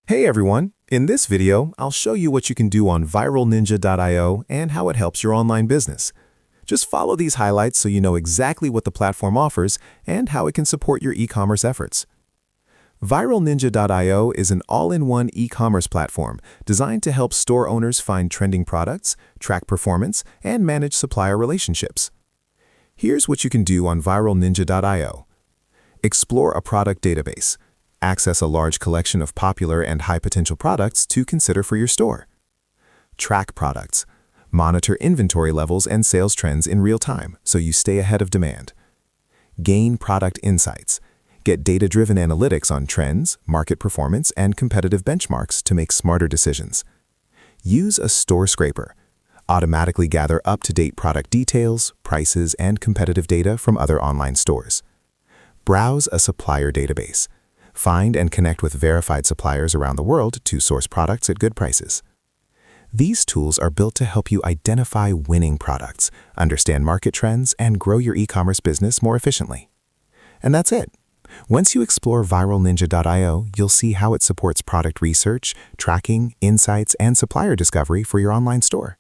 Hey everyone! In this video, I'll show you what you can do on viralninja.io and how it helps your online business. Just follow these highlights so you know exactly what the platform offers and how it can support your e-commerce efforts. Viralninja.io is an all-in-one e-commerce platform designed to help store owners find trending products, track performance, and manage supplier relationships. Here's what you can do on viralninja.io. Explore a product database. Access a large collection of popular and high-potential products to consider for your store. Track products. Monitor inventory levels and sales trends in real time so you stay ahead of demand. Gain product insights. Get data-driven analytics on trends, market performance, and competitive benchmarks to make smarter decisions. Use a store scraper. Automatically gather up-to-date product details, prices, and competitive data from other online stores. Browse a supplier database. Find and connect with verified suppliers around the world to source products at good prices. These tools are built to help you identify winning products, understand market trends, and grow your e-commerce business more efficiently. And that's it. Once you explore viralninja.io, you'll see how it supports product research, tracking, insights, and supplier discovery for your online store.